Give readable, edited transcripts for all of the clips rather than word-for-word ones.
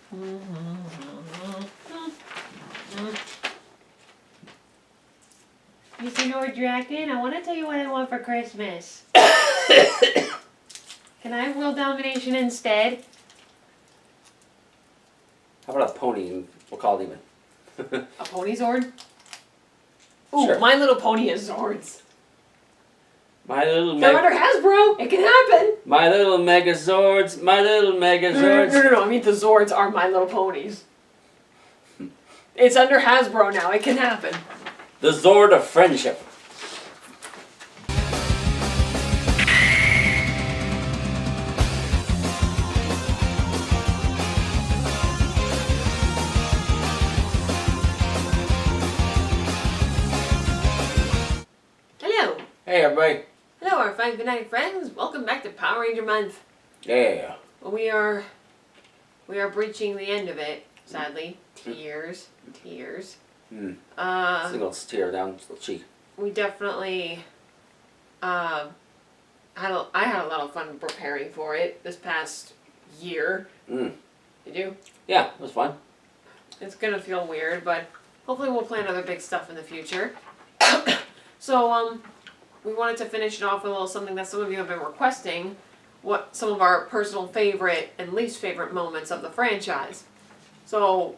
Mr. Nordraken, I want to tell you what I want for Christmas. Can I have world domination instead? How about a pony and we'll call it even? A pony Zord? Ooh, Sure. My Little Pony has Zords. My little They're under Hasbro. It can happen. My little Megazords. My little Megazords. No. I mean, the Zords are My Little Ponies. It's under Hasbro now. It can happen. The Zord of Friendship. Hello. Hey, everybody. Hello, our fine good night friends. Welcome back to Power Ranger Month. Yeah. Well, we are breaching the end of it, sadly. Tears. Single tear down the cheek. We definitely I had a lot of fun preparing for it this past year. Did you? Yeah, it was fun. It's gonna feel weird, but hopefully we'll plan other big stuff in the future. So we wanted to finish it off with a little something that some of you have been requesting. What some of our personal favorite and least favorite moments of the franchise. So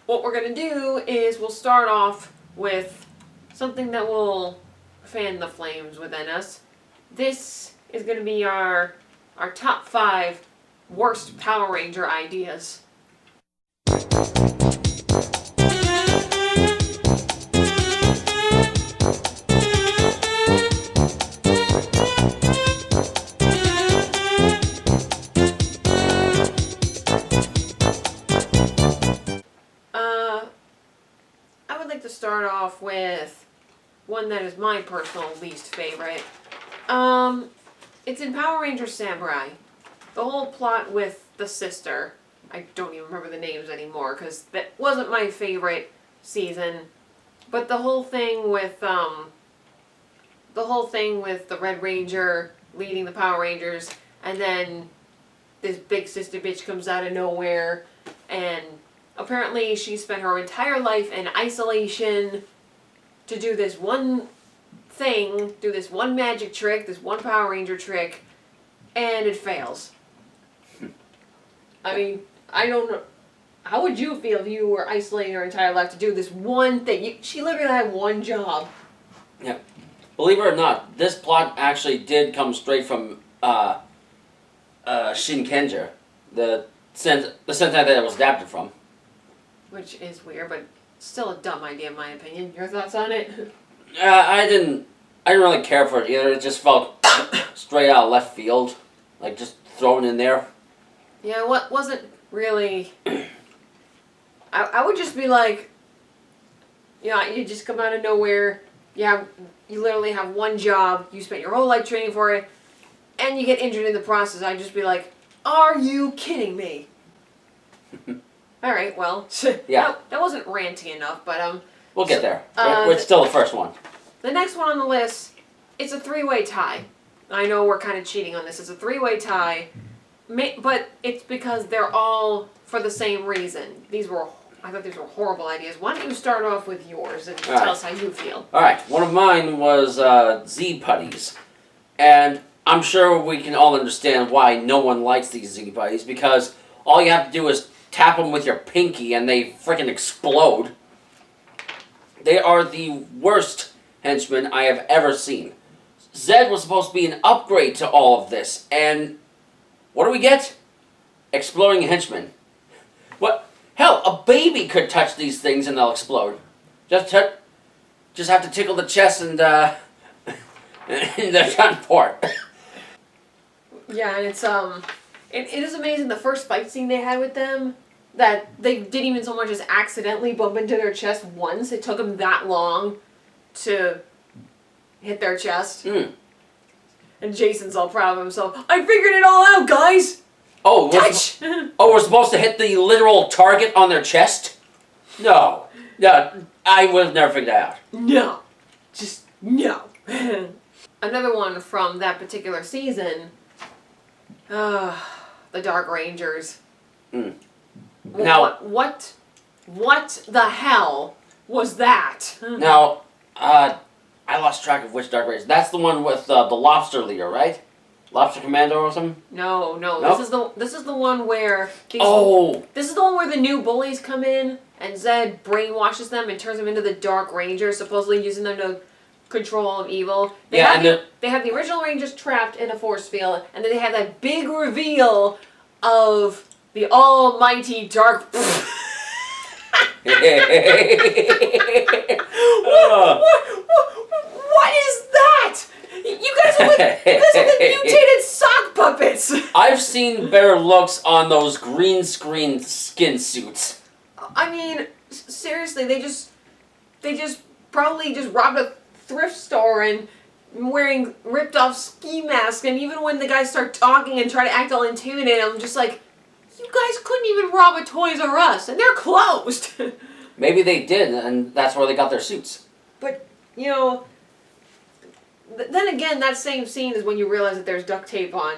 what we're going to do is we'll start off with something that will fan the flames within us. This is going to be our top 5 worst Power Ranger ideas. Start off with one that is my personal least favorite. It's in Power Ranger Samurai. The whole plot with the sister. I don't even remember the names anymore because that wasn't my favorite season. But the whole thing with the Red Ranger leading the Power Rangers, and then this big sister bitch comes out of nowhere and apparently she spent her entire life in isolation to do this one thing, do this one magic trick, this one Power Ranger trick, and it fails. I mean, I don't know. How would you feel if you were isolating your entire life to do this one thing? She literally had one job. Yeah. Believe it or not, this plot actually did come straight from CRINGE, the Sentai that it was adapted from. Which is weird, but still a dumb idea in my opinion. Your thoughts on it? I didn't really care for it either. It just felt straight out of left field, like just thrown in there. Yeah, what wasn't really. I would just be like, yeah, you just come out of nowhere. You literally have one job. You spent your whole life training for it, and you get injured in the process. I'd just be like, are you kidding me? All right, well, yeah, that wasn't ranty enough, but we'll get there. It's still the first one. The next one on the list, it's a 3-way tie. I know we're kind of cheating on this. It's a 3-way tie, but it's because they're all for the same reason. I thought these were horrible ideas. Why don't you start off with yours and tell us how you feel? All right, one of mine was Z putties, and I'm sure we can all understand why no one likes these Z putties because all you have to do is tap them with your pinky and they freaking explode. They are the worst henchmen I have ever seen. Zed was supposed to be an upgrade to all of this, and what do we get? Exploding henchmen. What? Hell, a baby could touch these things and they'll explode. Just have to tickle the chest and they're done for it. Yeah, and it's it is amazing the first fight scene they had with them. That they didn't even so much as accidentally bump into their chest once. It took them that long to hit their chest. And Jason's all proud of himself. I figured it all out, guys! Oh, touch! We're supposed to hit the literal target on their chest? No, I would have never figured that out. No. Just no. Another one from that particular season, the Dark Rangers. Now, what the hell was that? now, I lost track of which Dark Ranger. That's the one with the lobster leader, right? Lobster Commando or something? No. Nope. This is the one where This is the one where the new bullies come in and Zed brainwashes them and turns them into the Dark Rangers, supposedly using them to control all of evil. They have the original Rangers trapped in a force field, and then they have that big reveal of the almighty Dark. What is that? You guys are the mutated sock puppets. I've seen better looks on those green screen skin suits. I mean, seriously, they just probably just robbed a thrift store and wearing ripped off ski masks, and even when the guys start talking and try to act all intimidating, I'm just like, you guys couldn't even rob a Toys R Us, and they're closed. Maybe they did, and that's where they got their suits. But, you know, then again, that same scene is when you realize that there's duct tape on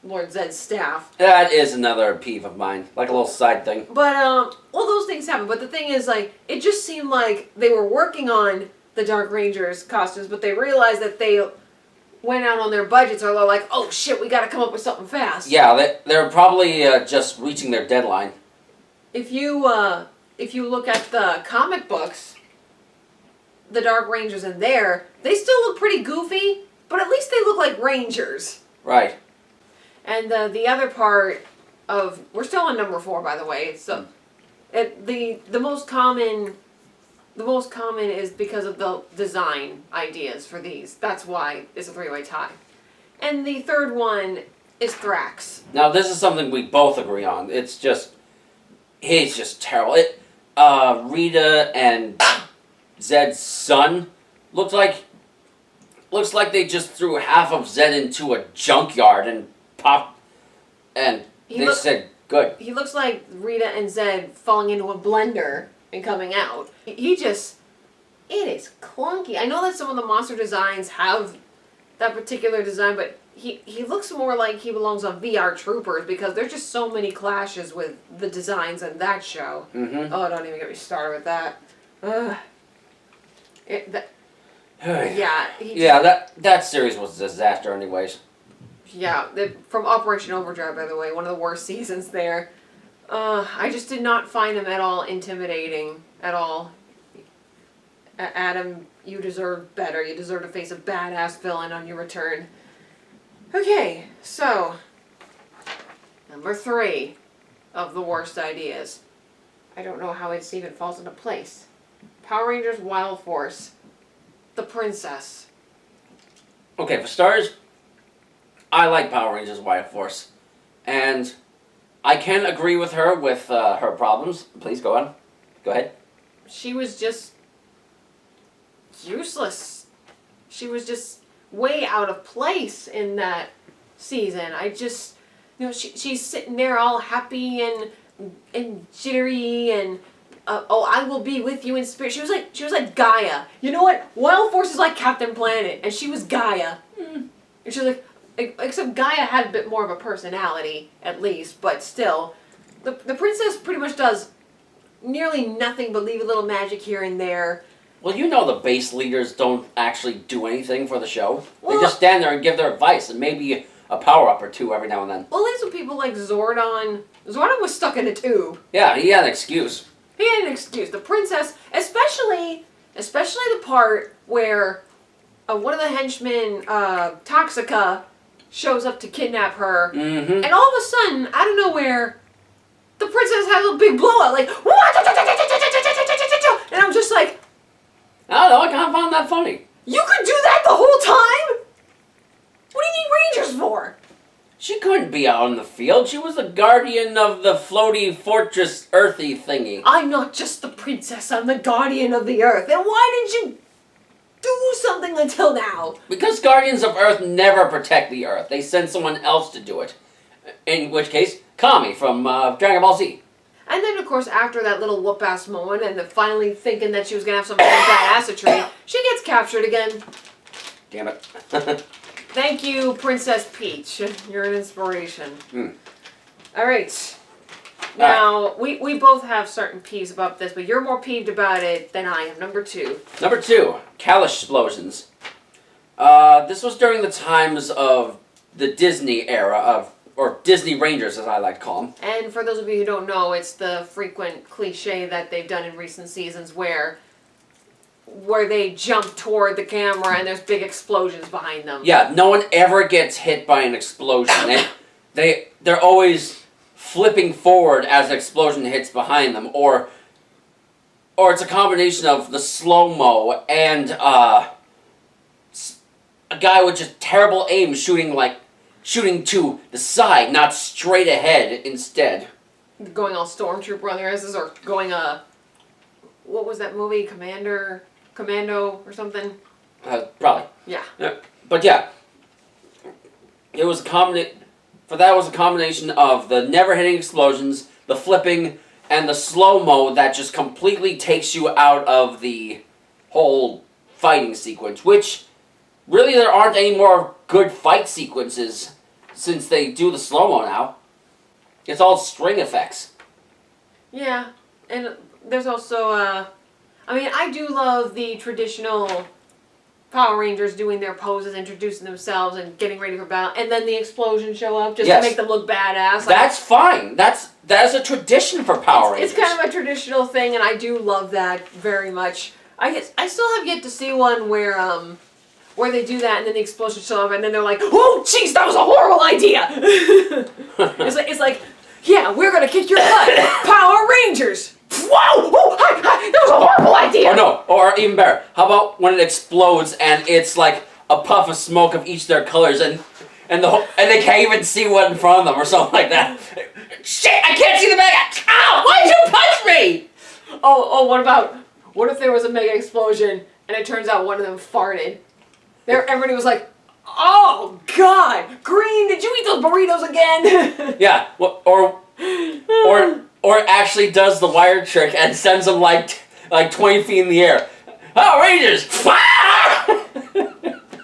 Lord Zed's staff. That is another peeve of mine, like a little side thing. But, all those things happen, but the thing is, like, it just seemed like they were working on the Dark Rangers costumes, but they realized that they went out on their budgets, or they're like, oh shit, we gotta come up with something fast. Yeah, they're probably just reaching their deadline. If you look at the comic books, the Dark Rangers in there, they still look pretty goofy, but at least they look like Rangers. Right. And the other part of, we're still on number 4, by the way, so the most common is because of the design ideas for these. That's why it's a 3-way tie. And the third one is Thrax. Now, this is something we both agree on. He's just terrible. Rita and Zed's son looks like they just threw half of Zed into a junkyard and popped, and they said, good. He looks like Rita and Zed falling into a blender and coming out. It is clunky. I know that some of the monster designs have that particular design, but he looks more like he belongs on VR Troopers, because there's just so many clashes with the designs in that show. Mm-hmm. Oh, don't even get me started with that. That series was a disaster anyways. Yeah, from Operation Overdrive, by the way, one of the worst seasons there. I just did not find him at all intimidating, at all. Adam, you deserve better. You deserve to face a badass villain on your return. Okay, so, number 3 of the worst ideas. I don't know how it even falls into place. Power Rangers Wild Force. The Princess. Okay, for starters, I like Power Rangers Wild Force. And I can agree with her with her problems. Please, go on. Go ahead. She was just useless. She was just way out of place in that season. She's sitting there all happy and jittery and I will be with you in spirit. She was like Gaia. You know what? Wild Force is like Captain Planet, and she was Gaia. And she was like, except Gaia had a bit more of a personality, at least, but still, the princess pretty much does nearly nothing but leave a little magic here and there. Well, you know the base leaders don't actually do anything for the show. Well, they just stand there and give their advice, and maybe a power-up or two every now and then. Well, at least with people like Zordon. Zordon was stuck in a tube. Yeah, he had an excuse. He had an excuse. The princess, especially the part where one of the henchmen, Toxica, shows up to kidnap her, and all of a sudden, out of nowhere, the princess has a big blowout, like, and I'm just like, I don't know, I kind of found that funny. You could do that the whole time? What do you need Rangers for? She couldn't be out in the field. She was the guardian of the floaty fortress earthy thingy. I'm not just the princess, I'm the guardian of the earth. Then why didn't you do something until now? Because Guardians of Earth never protect the Earth. They send someone else to do it. In which case, Kami from Dragon Ball Z. And then, of course, after that little whoop-ass moment and finally thinking that she was going to have some badassery, she gets captured again. Damn it. Thank you, Princess Peach. You're an inspiration. All right. Now, we both have certain peeves about this, but you're more peeved about it than I am. Number 2. Number 2, Calish explosions. This was during the times of the Disney era or Disney Rangers, as I like to call them. And for those of you who don't know, it's the frequent cliche that they've done in recent seasons where they jump toward the camera and there's big explosions behind them. Yeah, no one ever gets hit by an explosion. They're always flipping forward as an explosion hits behind them, or it's a combination of the slow-mo and a guy with just terrible aim shooting to the side, not straight ahead instead. Going all Stormtrooper on their asses, or going what was that movie? Commando or something? Probably. Yeah. But yeah, it was a combination of the never hitting explosions, the flipping, and the slow-mo that just completely takes you out of the whole fighting sequence, which really there aren't any more good fight sequences since they do the slow-mo now. It's all string effects. Yeah, and there's also, I do love the traditional Power Rangers doing their poses, introducing themselves, and getting ready for battle, and then the explosions show up just to make them look badass. That's fine. That's a tradition for Power Rangers. It's kind of a traditional thing, and I do love that very much. I still have yet to see one where they do that, and then the explosions show up, and then they're like, "Oh, jeez, that was a horrible idea." it's like, yeah, we're gonna kick your butt, Power Rangers. Whoa! Oh, hi, that was a horrible idea! Or no, or even better, how about when it explodes and it's like a puff of smoke of each of their colors and they can't even see what in front of them or something like that. Shit, I can't see the mega! Ow! Why did you punch me? What if there was a mega explosion and it turns out one of them farted? Everybody was like, "Oh God, Green, did you eat those burritos again?" Yeah, or it actually does the wire trick and sends them like 20 feet in the air. Oh, Rangers!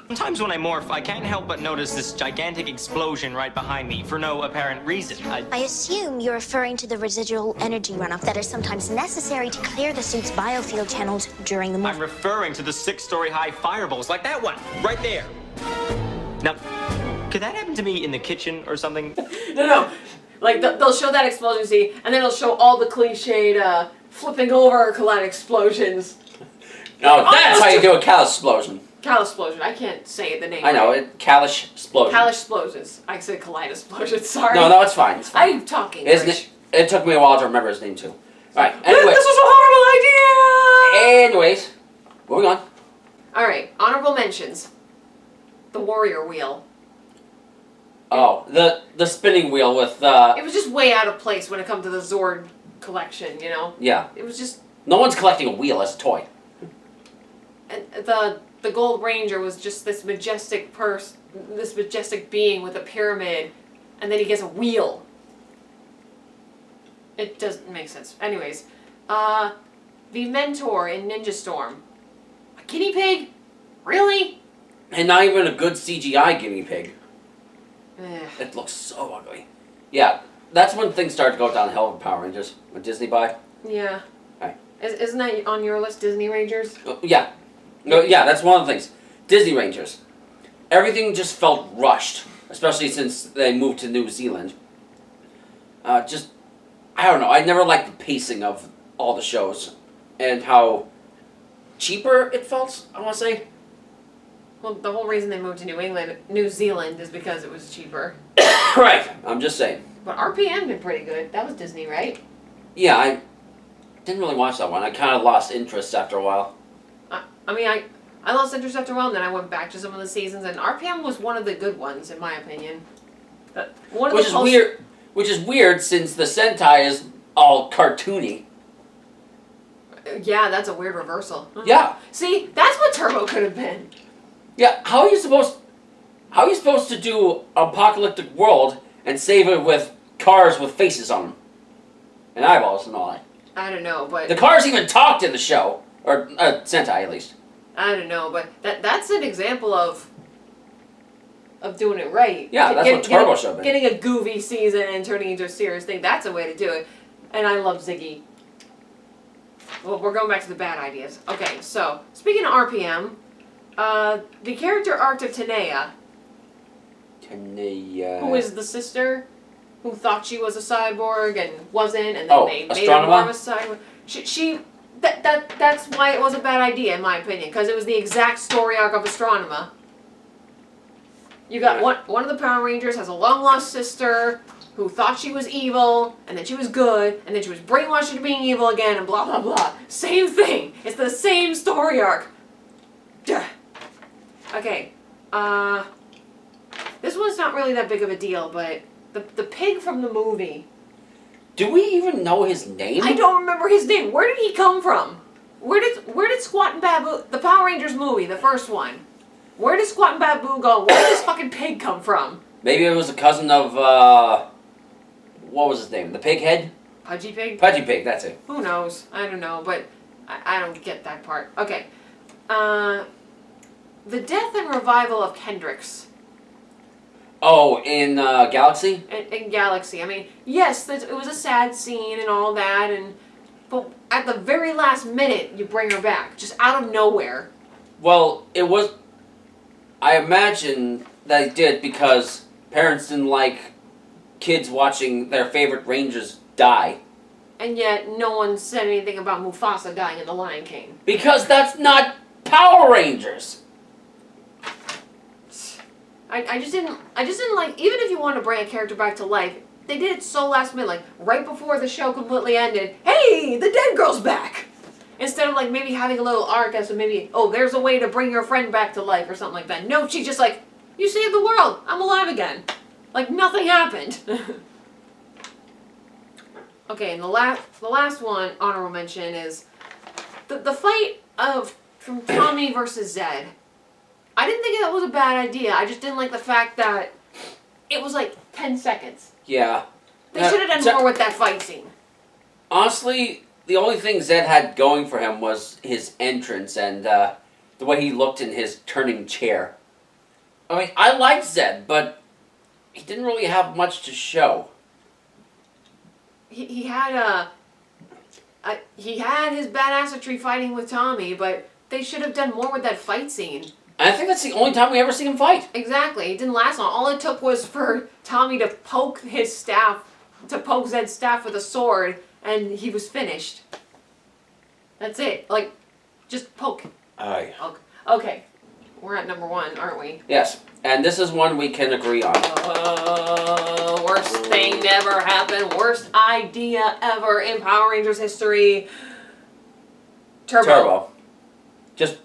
Sometimes when I morph, I can't help but notice this gigantic explosion right behind me for no apparent reason. I assume you're referring to the residual energy runoff that is sometimes necessary to clear the suit's biofield channels during the morph. I'm referring to the 6-story high fireballs like that one, right there. Now, could that happen to me in the kitchen or something? No. Like, they'll show that explosion scene, and then they'll show all the cliched flipping over collide explosions. No, that's how you do a Calish explosion. Calish explosion. I can't say the name. I know, right. Calish explosion. Calish explosions. I said collide explosion, sorry. No, it's fine. It's fine. I'm talking Isn't English. it took me a while to remember his name, too. Alright, anyway. This was a horrible idea! Anyways, moving on. Alright, honorable mentions. The Warrior Wheel. Oh, the spinning wheel with It was just way out of place when it comes to the Zord collection, you know? Yeah. It was just... No one's collecting a wheel as a toy. And the Gold Ranger was just this majestic this majestic being with a pyramid, and then he gets a wheel. It doesn't make sense. Anyways, the Mentor in Ninja Storm. A guinea pig? Really? And not even a good CGI guinea pig. Ugh. It looks so ugly. Yeah, that's when things started to go downhill with Power Rangers. When Disney buy. Yeah. Right. Isn't that on your list, Disney Rangers? Yeah. No, yeah, that's one of the things. Disney Rangers. Everything just felt rushed, especially since they moved to New Zealand. I don't know. I never liked the pacing of all the shows and how cheaper it felt, I want to say. Well, the whole reason they moved to New Zealand is because it was cheaper. Right. I'm just saying. But RPM did pretty good. That was Disney, right? Yeah, I didn't really watch that one. I kind of lost interest after a while. I lost interest after a while, and then I went back to some of the seasons, and RPM was one of the good ones, in my opinion. Which is weird since the Sentai is all cartoony. Yeah, that's a weird reversal. Yeah. See, that's what Turbo could have been. Yeah, how are you supposed to do apocalyptic world and save it with cars with faces on them? And eyeballs and all that. I don't know, but... The cars even talked in the show. Or, Sentai, at least. I don't know, but that's an example of doing it right. Yeah, that's what Turbo should have been. Getting a goofy season and turning into a serious thing, that's a way to do it. And I love Ziggy. Well, we're going back to the bad ideas. Okay, so, speaking of RPM, the character arc of Tanea, who is the sister who thought she was a cyborg and wasn't, and then they made her more of a cyborg. That's why it was a bad idea, in my opinion, because it was the exact story arc of Astronema. You got one of the Power Rangers has a long-lost sister who thought she was evil, and then she was good, and then she was brainwashed into being evil again, and blah, blah, blah. Same thing. It's the same story arc. Duh. Okay. This one's not really that big of a deal, but the pig from the movie. Do we even know his name? I don't remember his name. Where did he come from? Where did Squat and Babu, the Power Rangers movie, the first one, where did Squat and Babu go? Where did this fucking pig come from? Maybe it was a cousin of, what was his name? The pig head? Pudgy Pig? Pudgy Pig, that's it. Who knows? I don't know, but I don't get that part. Okay. The death and revival of Kendricks. Oh, in Galaxy? In Galaxy. I mean, yes, it was a sad scene and all that, but at the very last minute, you bring her back, just out of nowhere. Well, it was... I imagine that it did because parents didn't like kids watching their favorite Rangers die. And yet, no one said anything about Mufasa dying in The Lion King. Because that's not Power Rangers! I just didn't like, even if you want to bring a character back to life, they did it so last minute, like, right before the show completely ended, hey, the dead girl's back! Instead of, like, maybe having a little arc as to maybe, oh, there's a way to bring your friend back to life or something like that. No, she's just like, you saved the world, I'm alive again. Like, nothing happened. Okay, and the last one, honorable mention, is the fight from Tommy versus Zed. I didn't think that was a bad idea. I just didn't like the fact that it was like 10 seconds. Yeah. They should have done more with that fight scene. Honestly, the only thing Zed had going for him was his entrance and the way he looked in his turning chair. I mean, I liked Zed, but he didn't really have much to show. He had his badassery fighting with Tommy, but they should have done more with that fight scene. I think that's the only time we ever see him fight. Exactly. It didn't last long. All it took was for Tommy to poke Zed's staff with a sword, and he was finished. That's it. Like, just poke. Aye. Okay. We're at number 1, aren't we? Yes. And this is one we can agree on. Worst thing to ever happen. Worst idea ever in Power Rangers history. Turbo. Just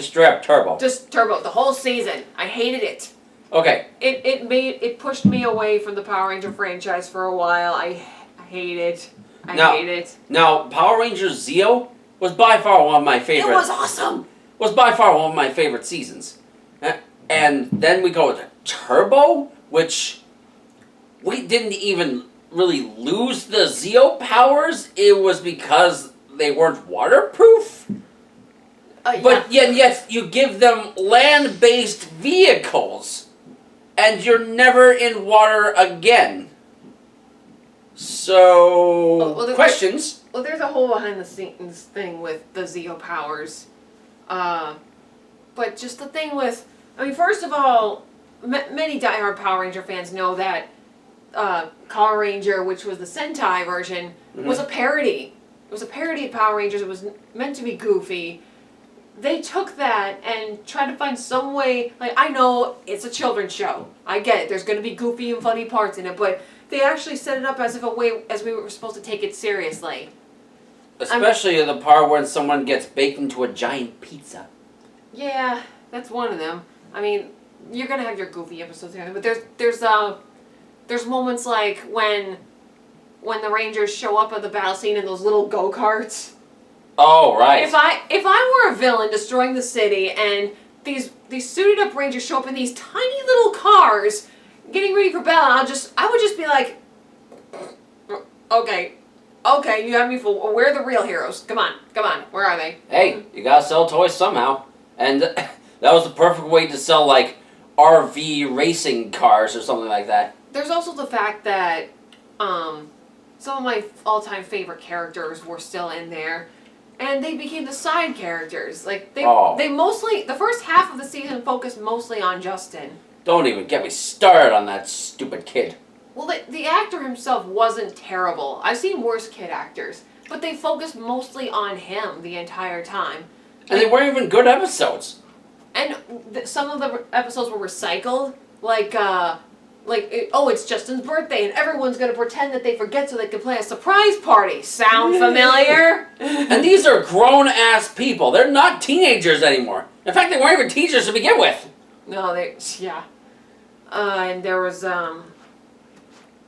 straight up Turbo. Just Turbo. The whole season. I hated it. Okay. It pushed me away from the Power Ranger franchise for a while. I hate it. I hate it. Now, Power Rangers Zeo was by far one of my favorite. It was awesome. Was by far one of my favorite seasons. And then we go to Turbo, which we didn't even really lose the Zeo powers. It was because they weren't waterproof. But yet you give them land-based vehicles, and you're never in water again. So, questions? Well, there's a whole behind-the-scenes thing with the Zeo powers. But just the thing with... I mean, first of all, many diehard Power Ranger fans know that Power Ranger, which was the Sentai version, was a parody. It was a parody of Power Rangers. It was meant to be goofy. They took that and tried to find some way... Like, I know it's a children's show. I get it. There's going to be goofy and funny parts in it, but they actually set it up as if as we were supposed to take it seriously. Especially the part when someone gets baked into a giant pizza. Yeah, that's one of them. I mean, you're gonna have your goofy episodes together, but there's moments like when the Rangers show up at the battle scene in those little go-karts. Oh, right. If I were a villain destroying the city and these suited up Rangers show up in these tiny little cars getting ready for battle, I would just be like, okay, you have me for, where are the real heroes? Come on, where are they? Hey, you gotta sell toys somehow. And that was the perfect way to sell, like, RV racing cars or something like that. There's also the fact that, some of my all-time favorite characters were still in there. And they became the side characters. Like, they mostly, the first half of the season focused mostly on Justin. Don't even get me started on that stupid kid. Well, the actor himself wasn't terrible. I've seen worse kid actors. But they focused mostly on him the entire time. And they weren't even good episodes. And some of the episodes were recycled. It's Justin's birthday and everyone's going to pretend that they forget so they can play a surprise party. Sound familiar? And these are grown-ass people. They're not teenagers anymore. In fact, they weren't even teachers to begin with. No, yeah. And there was some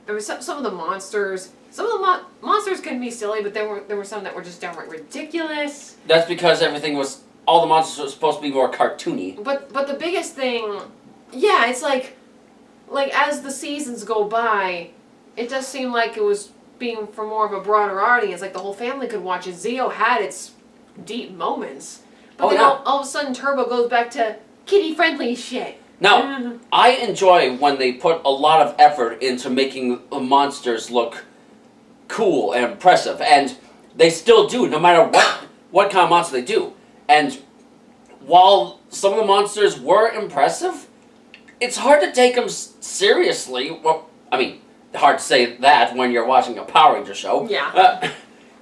of the monsters. Some of the monsters can be silly, but there were some that were just downright ridiculous. That's because all the monsters were supposed to be more cartoony. But the biggest thing, yeah, it's like as the seasons go by, it does seem like it was being for more of a broader audience. Like the whole family could watch it. Zeo had its deep moments, but then all of a sudden Turbo goes back to kiddie-friendly shit. Now, I enjoy when they put a lot of effort into making the monsters look cool and impressive, and they still do, no matter what kind of monster they do. And while some of the monsters were impressive, it's hard to take them seriously. Well, I mean, hard to say that when you're watching a Power Ranger show. Yeah.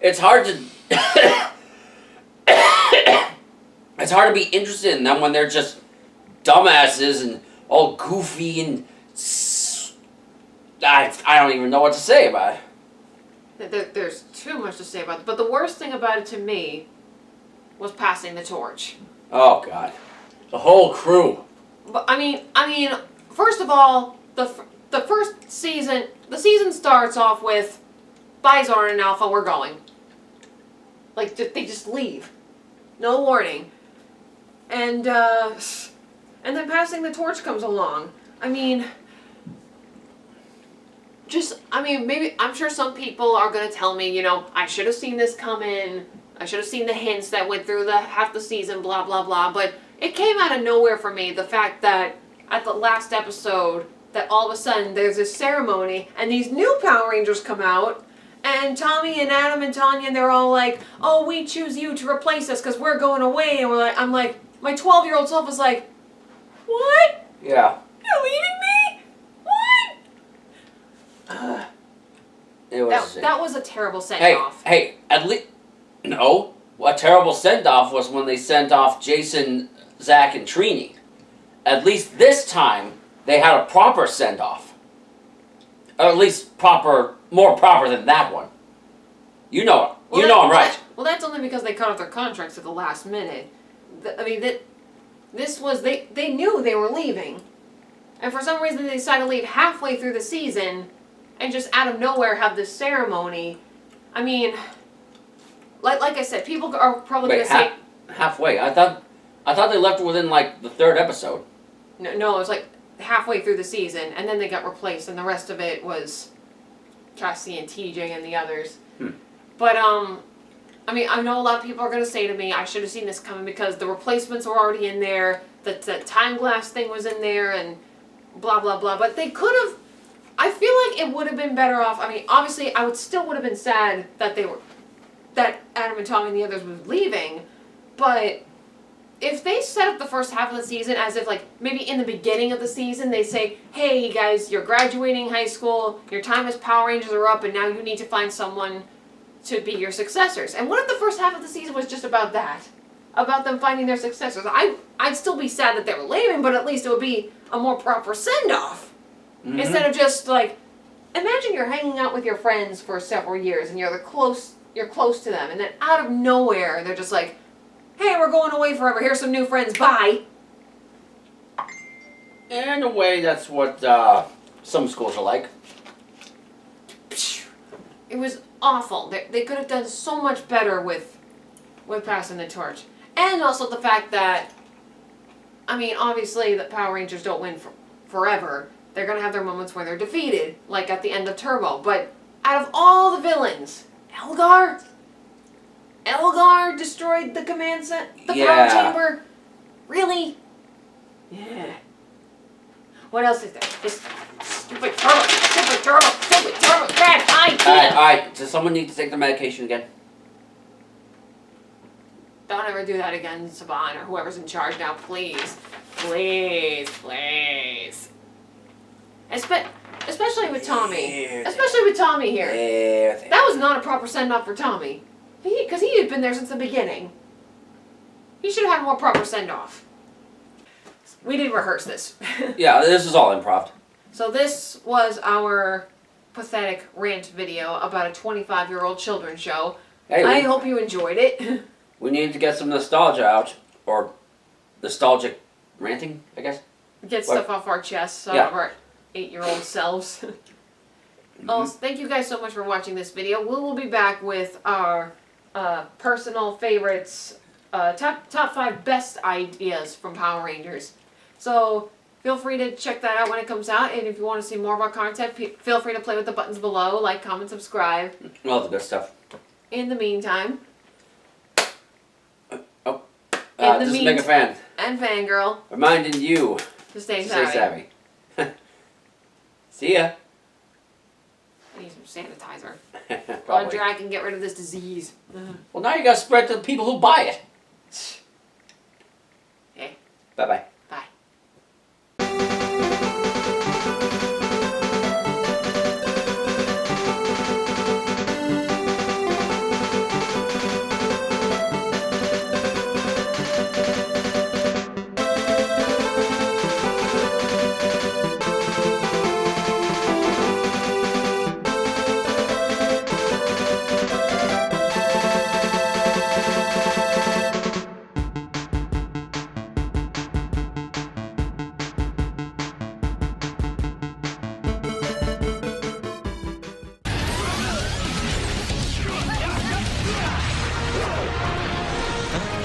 It's hard to it's hard to be interested in them when they're just dumbasses and all goofy and I don't even know what to say about it. There's too much to say about it. But the worst thing about it to me was passing the torch. Oh God, the whole crew. But I mean, first of all, the first season, the season starts off with, "Bye, Zorn and Alpha, we're going." Like they just leave, no warning, and then passing the torch comes along. Maybe I'm sure some people are gonna tell me, I should have seen this coming. I should have seen the hints that went through half the season, blah blah blah. But it came out of nowhere for me, the fact that at the last episode, that all of a sudden there's this ceremony and these new Power Rangers come out, and Tommy and Adam and Tanya, and they're all like, "Oh, we choose you to replace us because we're going away." And I'm like, my 12-year-old self was like, "What? Yeah. You're leaving me? What?" It was that was a terrible send-off. Hey, at least no. A terrible send-off was when they sent off Jason, Zach, and Trini. At least this time, they had a proper send-off. Or at least more proper than that one. You know it. I'm right. Well, that's only because they cut off their contracts at the last minute. They knew they were leaving. And for some reason, they decided to leave halfway through the season and just out of nowhere have this ceremony. Like I said, people are probably going to say... Halfway? I thought they left within, the third episode. No, it was, halfway through the season, and then they got replaced, and the rest of it was Cassie and TJ and the others. But, I know a lot of people are going to say to me, I should have seen this coming because the replacements were already in there, the time glass thing was in there, and blah, blah, blah. But they could have... I feel like it would have been better off... obviously, I would have been sad that Adam and Tommy and the others was leaving, but if they set up the first half of the season as if, maybe in the beginning of the season, they say, "Hey, guys, you're graduating high school, your time as Power Rangers are up, and now you need to find someone to be your successors." And what if the first half of the season was just about that? About them finding their successors? I'd still be sad that they were leaving, but at least it would be a more proper send-off. Mm-hmm. Instead of just, imagine you're hanging out with your friends for several years, and you're close to them, and then out of nowhere, they're just like, "Hey, we're going away forever, here's some new friends, bye." In a way, that's what some schools are like. It was awful. They could have done so much better with passing the torch. And also the fact that, obviously the Power Rangers don't win forever. They're going to have their moments where they're defeated, like at the end of Turbo. But out of all the villains... Elgar destroyed the command set, the power chamber. Really? Yeah. What else is there? This stupid turtle, bad idea. Alright, does someone need to take the medication again? Don't ever do that again, Saban, or whoever's in charge now, please. Please, please. Especially with Tommy. Especially with Tommy here. That was not a proper send-off for Tommy. Because he had been there since the beginning. He should have had a more proper send-off. We did rehearse this. Yeah, this is all improv. So this was our pathetic rant video about a 25-year-old children's show. Hey, I hope you enjoyed it. we need to get some nostalgia out. Or nostalgic ranting, I guess. Get stuff off our chests, Yeah. of our 8-year-old selves. Oh, thank you guys so much for watching this video. We will be back with our personal favorites, top 5 best ideas from Power Rangers. So feel free to check that out when it comes out, and if you want to see more of our content, feel free to play with the buttons below, like, comment, subscribe. All the good stuff. In the meantime, This is Mega Fan. And Fangirl, Reminding you to stay to savvy. stay savvy. See ya. I need some sanitizer. Probably. I can get rid of this disease. Well, now you gotta spread to the people who buy it. Okay. Bye-bye. Bye.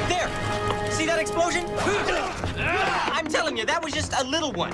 There! See that explosion? I'm telling you, that was just a little one.